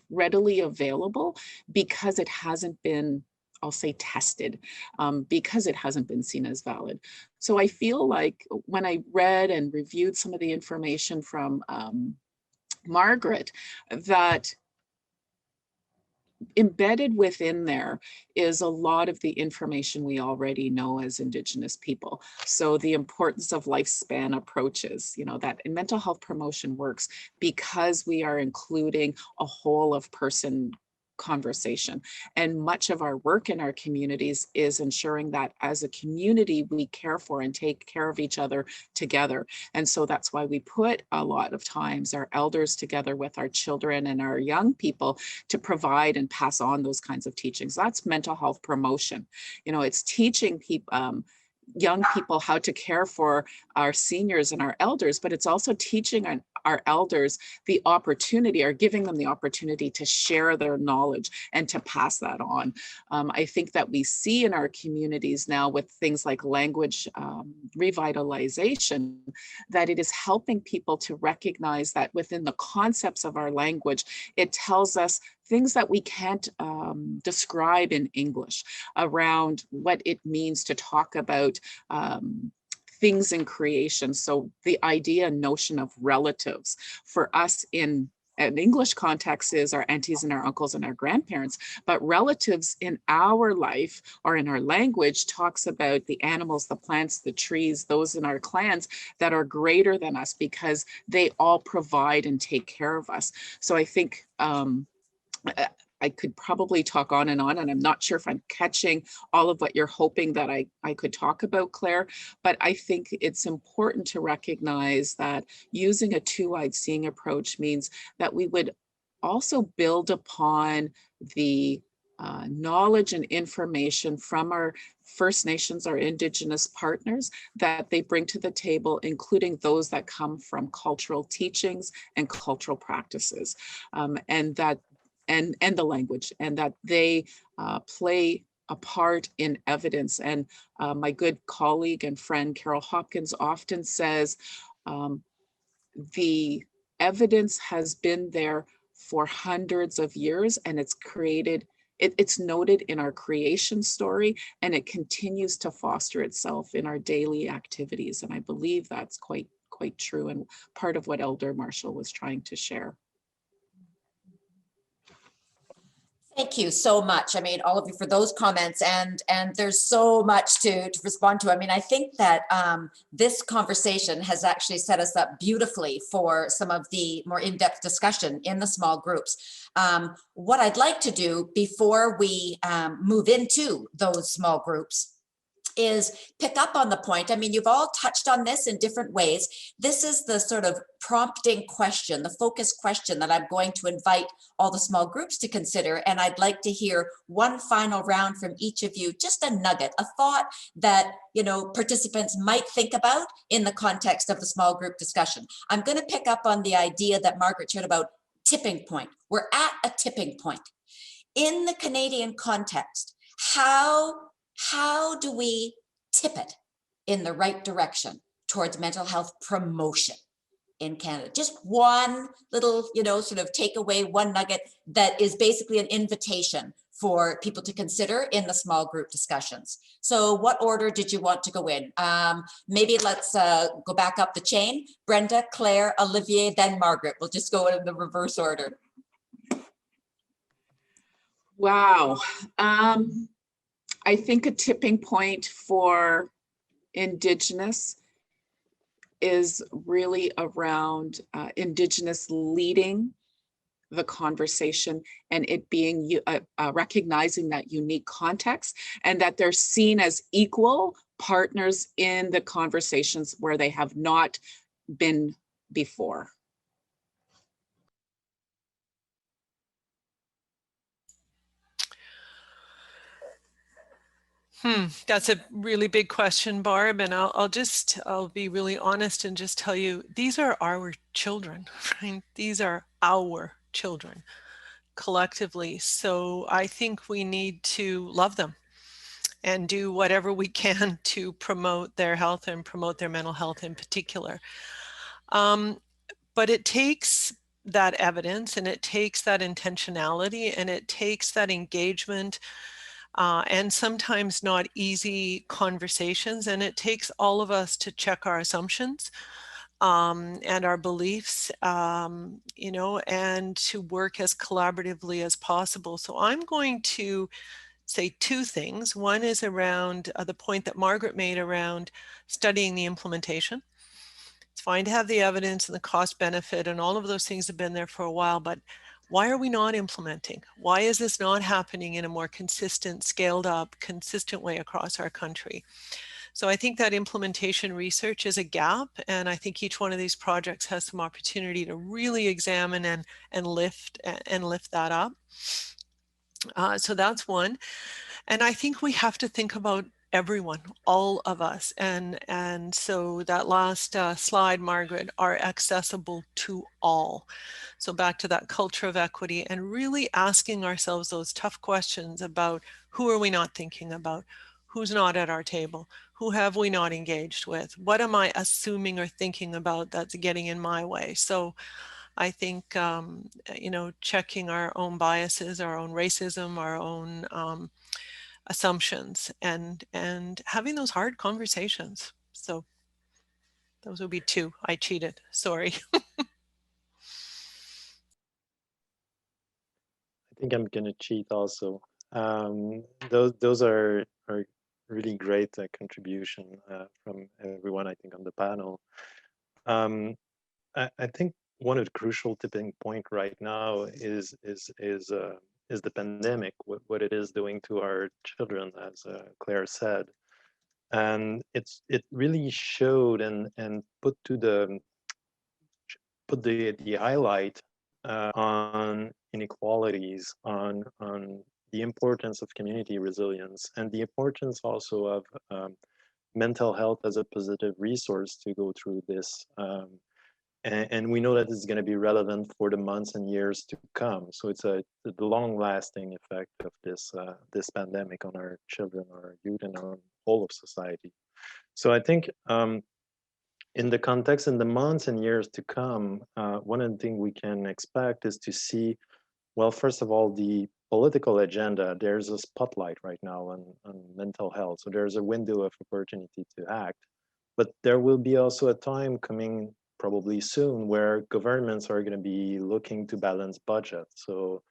[SPEAKER 6] readily available because it hasn't been, I'll say, tested, because it hasn't been seen as valid. So I feel like when I read and reviewed some of the information from Margaret, that embedded within there is a lot of the information we already know as Indigenous people. So the importance of lifespan approaches, that in mental health promotion works because we are including a whole of person conversation. And much of our work in our communities is ensuring that as a community, we care for and take care of each other together. And so that's why we put a lot of times our elders together with our children and our young people to provide and pass on those kinds of teachings. That's mental health promotion. It's teaching people, young people, how to care for our seniors and our elders, but it's also teaching our elders the opportunity, or giving them the opportunity to share their knowledge and to pass that on. I think that we see in our communities now with things like language revitalization, that it is helping people to recognize that within the concepts of our language, it tells us things that we can't describe in English around what it means to talk about things in creation. So the idea and notion of relatives for us in an English context is our aunties and our uncles and our grandparents, but relatives in our life or in our language talks about the animals, the plants, the trees, those in our clans that are greater than us because they all provide and take care of us. So I think I could probably talk on, and I'm not sure if I'm catching all of what you're hoping that I could talk about, Claire, but I think it's important to recognize that using a two-eyed seeing approach means that we would also build upon the knowledge and information from our First Nations, our Indigenous partners, that they bring to the table, including those that come from cultural teachings and cultural practices, and the language, and that they play a part in evidence. And my good colleague and friend Carol Hopkins often says, the evidence has been there for hundreds of years, and it's created, it's noted in our creation story, and it continues to foster itself in our daily activities. And I believe that's quite true, and part of what Elder Marshall was trying to share.
[SPEAKER 1] Thank you so much. I mean, all of you for those comments, and there's so much to respond to. I mean, I think that this conversation has actually set us up beautifully for some of the more in-depth discussion in the small groups. What I'd like to do before we move into those small groups is pick up on the point. I mean, you've all touched on this in different ways. This is the sort of prompting question, the focus question that I'm going to invite all the small groups to consider. And I'd like to hear one final round from each of you, just a nugget, a thought that, you know, participants might think about in the context of the small group discussion. I'm going to pick up on the idea that Margaret shared about tipping point. We're at a tipping point. In the Canadian context, how do we tip it in the right direction towards mental health promotion in Canada? Just one little, you know, sort of takeaway, one nugget that is basically an invitation for people to consider in the small group discussions. So what order did you want to go in? Maybe let's go back up the chain. Brenda, Claire, Olivier, then Margaret. We'll just go in the reverse order.
[SPEAKER 6] Wow. I think a tipping point for Indigenous is really around Indigenous leading the conversation, and it being recognizing that unique context, and that they're seen as equal partners in the conversations where they have not been before.
[SPEAKER 5] That's a really big question, Barb, and I'll be really honest and just tell you, these are our children, right? These are our children collectively. So I think we need to love them and do whatever we can to promote their health and promote their mental health in particular. But it takes that evidence, and it takes that intentionality, and it takes that engagement, and sometimes not easy conversations. And it takes all of us to check our assumptions and our beliefs, you know, and to work as collaboratively as possible. So I'm going to say two things. One is around the point that Margaret made around studying the implementation. It's fine to have the evidence and the cost benefit, and all of those things have been there for a while, but why are we not implementing? Why is this not happening in a more consistent, scaled up, consistent way across our country? So I think that implementation research is a gap, and I think each one of these projects has some opportunity to really examine and lift that up. So that's one. And I think we have to think about everyone, all of us. And so that last slide, Margaret, are accessible to all. So back to that culture of equity and really asking ourselves those tough questions about who are we not thinking about? Who's not at our table? Who have we not engaged with? What am I assuming or thinking about that's getting in my way? So I think, you know, checking our own biases, our own racism, our own assumptions, and having those hard conversations. So those would be two. I cheated, sorry.
[SPEAKER 4] I think I'm gonna cheat also. Those are really great contribution from everyone, I think, on the panel. I think one of the crucial tipping point right now is the pandemic, what it is doing to our children, as Claire said, and it really showed and put the highlight on inequalities, on the importance of community resilience, and the importance also of mental health as a positive resource to go through this. And we know that it's going to be relevant for the months and years to come. So it's the long-lasting effect of this pandemic on our children, our youth, and on whole of society. So I think in the context, in the months and years to come, one of the things we can expect is to see, well, first of all, the political agenda. There's a spotlight right now on mental health. So there's a window of opportunity to act. But there will be also a time coming probably soon where governments are going to be looking to balance budget. So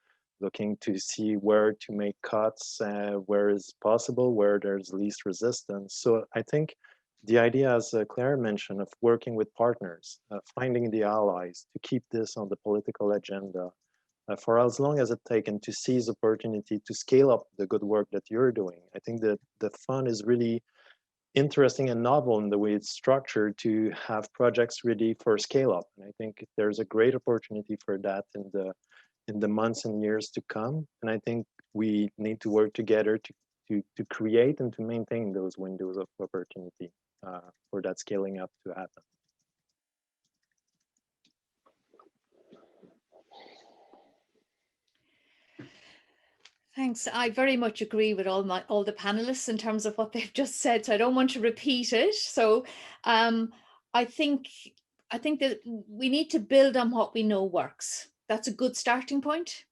[SPEAKER 4] looking to see where to make cuts, where is possible, where there's least resistance. So I think the idea, as Claire mentioned, of working with partners, finding the allies to keep this on the political agenda for as long as it takes, and to seize opportunity to scale up the good work that you're doing. I think that the fund is really interesting and novel in the way it's structured to have projects ready for scale up. And I think there's a great opportunity for that in the months and years to come. And I think we need to work together to create and to maintain those windows of opportunity for that scaling up to happen.
[SPEAKER 3] Thanks. I very much agree with all the panelists in terms of what they've just said, so I don't want to repeat it. So I think that we need to build on what we know works. That's a good starting point,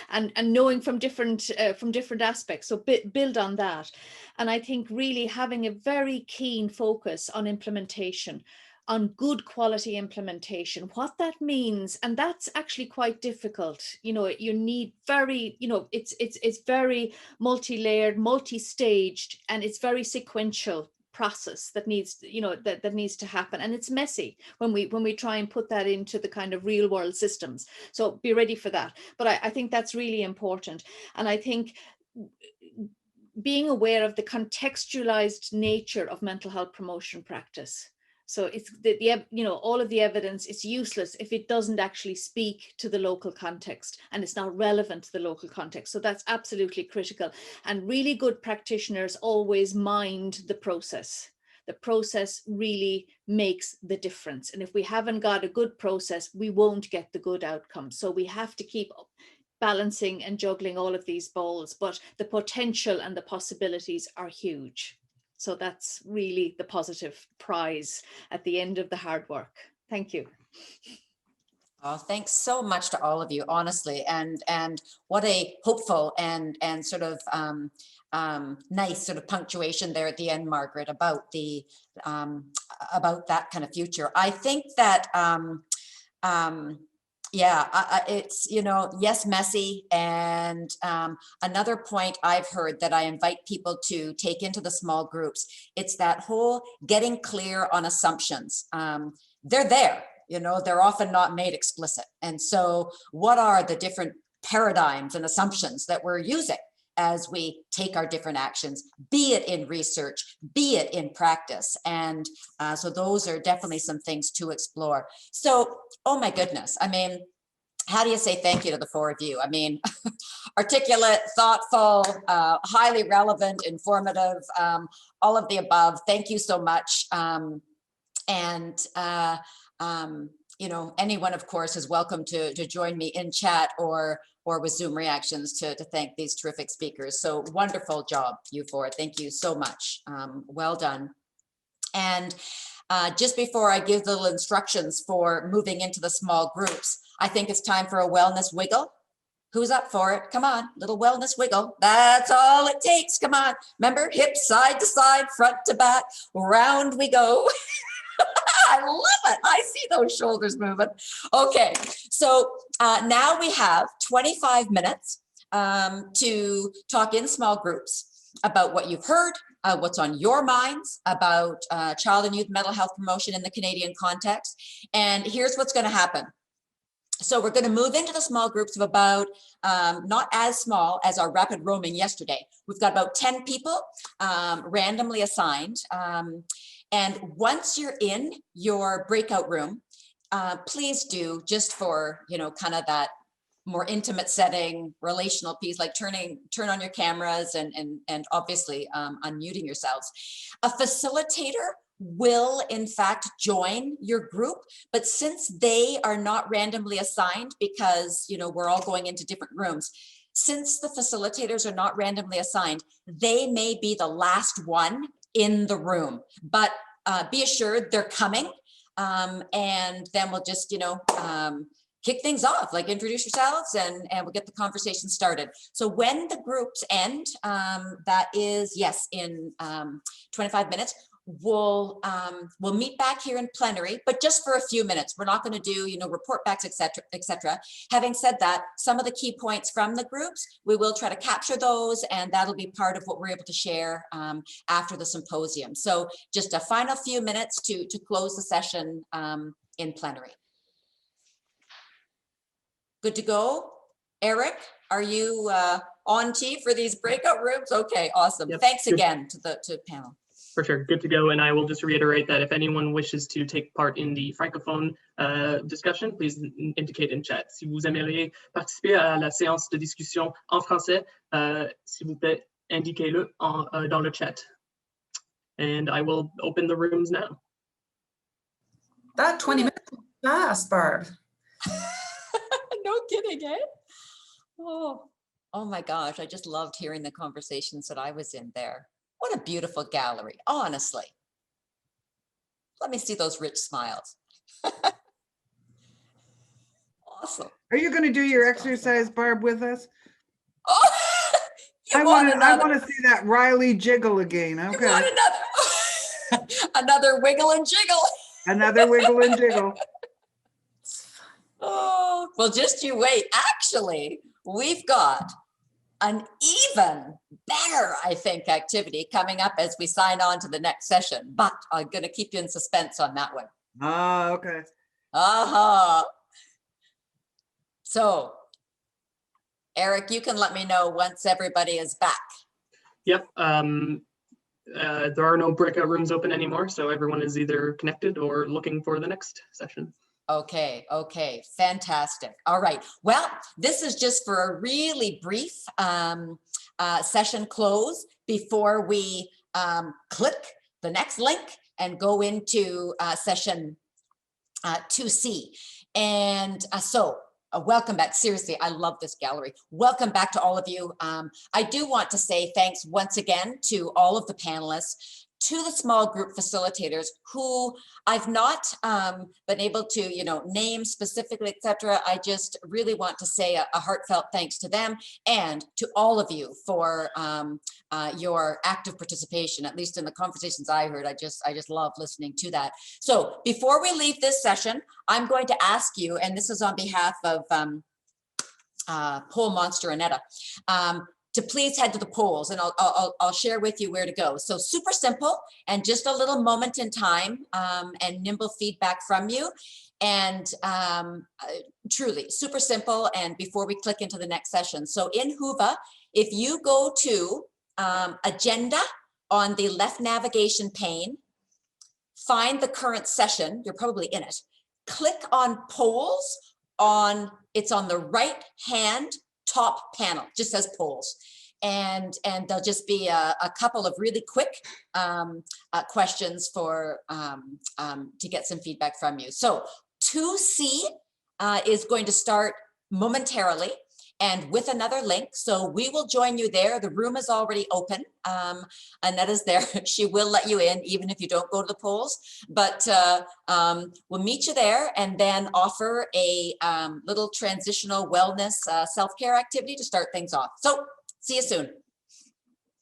[SPEAKER 3] and knowing from different aspects. So build on that, and I think really having a very keen focus on implementation, on good quality implementation, what that means. And that's actually quite difficult. You know, you need very, you know, it's very multi-layered, multi-staged, and it's very sequential process that needs, you know, that needs to happen. And it's messy when we try and put that into the kind of real world systems. So be ready for that. But I think that's really important. And I think being aware of the contextualized nature of mental health promotion practice. So it's you know, all of the evidence is useless if it doesn't actually speak to the local context and it's not relevant to the local context. So that's absolutely critical. And really good practitioners always mind the process. The process really makes the difference. And if we haven't got a good process, we won't get the good outcome. So we have to keep balancing and juggling all of these balls, but the potential and the possibilities are huge. So that's really the positive prize at the end of the hard work. Thank you.
[SPEAKER 1] Oh, thanks so much to all of you, honestly, and what a hopeful and sort of nice sort of punctuation there at the end, Margaret, about the about that kind of future. I think that yeah, it's, you know, yes, messy. And another point I've heard that I invite people to take into the small groups, it's that whole getting clear on assumptions. They're there, you know, they're often not made explicit. And so what are the different paradigms and assumptions that we're using as we take our different actions, be it in research, be it in practice? And so those are definitely some things to explore. So, oh my goodness, I mean, how do you say thank you to the four of you? I mean, articulate, thoughtful, highly relevant, informative, all of the above. Thank you so much. You know, anyone, of course, is welcome to join me in chat or with Zoom reactions to thank these terrific speakers. So wonderful job, you four. Thank you so much. Well done. And just before I give the little instructions for moving into the small groups, I think it's time for a wellness wiggle. Who's up for it? Come on, little wellness wiggle. That's all it takes. Come on. Remember, hips side to side, front to back, round we go. I love it. I see those shoulders moving. Okay, so now we have 25 minutes to talk in small groups about what you've heard, what's on your minds about child and youth mental health promotion in the Canadian context. And here's what's going to happen. So we're going to move into the small groups of about, not as small as our rapid roaming yesterday. We've got about 10 people randomly assigned. And once you're in your breakout room, please do, just for, you know, kind of that more intimate setting, relational piece, like turn on your cameras and obviously unmuting yourselves. A facilitator will in fact join your group, but since they are not randomly assigned, because, you know, we're all going into different rooms, since the facilitators are not randomly assigned, they may be the last one in the room, but be assured they're coming, and then we'll just, you know, kick things off, like introduce yourselves and we'll get the conversation started. So when the groups end, that is, yes, in 25 minutes, we'll meet back here in plenary, but just for a few minutes. We're not going to do, you know, report backs, etc., etc. Having said that, some of the key points from the groups, we will try to capture those, and that'll be part of what we're able to share after the symposium. So just a final few minutes to close the session in plenary. Good to go? Eric, are you on tee for these breakout rooms? Okay, awesome.
[SPEAKER 2] Yep.
[SPEAKER 1] Thanks
[SPEAKER 2] Good.
[SPEAKER 1] again to the panel.
[SPEAKER 2] For sure, good to go. And I will just reiterate that if anyone wishes to take part in the francophone discussion, please indicate in chat. Si vous aimeriez participer à la séance de discussion en français, s'il vous plaît, indiquez-le dans le chat. And I will open the rooms now.
[SPEAKER 7] That 20 minutes fast, Barb.
[SPEAKER 1] No kidding, eh? Oh my gosh, I just loved hearing the conversations that I was in there. What a beautiful gallery, honestly. Let me see those rich smiles. Awesome.
[SPEAKER 8] Are you going to do your exercise, Barb, with us?
[SPEAKER 1] Oh,
[SPEAKER 8] I want to see that Riley jiggle again. Okay.
[SPEAKER 1] You want another, another wiggle and jiggle.
[SPEAKER 8] Another wiggle and jiggle.
[SPEAKER 1] Oh, well, just you wait. Actually, we've got an even better, I think, activity coming up as we sign on to the next session, but I'm going to keep you in suspense on that one.
[SPEAKER 8] Ah, okay.
[SPEAKER 1] So, Eric, you can let me know once everybody is back.
[SPEAKER 2] Yep. There are no breakout rooms open anymore, so everyone is either connected or looking for the next session.
[SPEAKER 1] Okay, okay, fantastic. All right, well, this is just for a really brief session close before we click the next link and go into session 2C. And so welcome back. Seriously, I love this gallery. Welcome back to all of you. I do want to say thanks once again to all of the panelists, to the small group facilitators who I've not been able to, you know, name specifically, etc. I just really want to say a heartfelt thanks to them and to all of you for your active participation, at least in the conversations I heard. I just love listening to that. So before we leave this session, I'm going to ask you, and this is on behalf of Poll Monster Annetta, to please head to the polls, and I'll share with you where to go. So super simple, and just a little moment in time and nimble feedback from you. And truly super simple, and before we click into the next session. So in Whova, if you go to agenda on the left navigation pane, find the current session, you're probably in it, click on polls it's on the right hand top panel, just says polls. And there'll just be a couple of really quick questions for to get some feedback from you. So 2C is going to start momentarily and with another link. So we will join you there. The room is already open. Annetta's there. She will let you in, even if you don't go to the polls. But we'll meet you there and then offer a little transitional wellness self-care activity to start things off. So see you soon.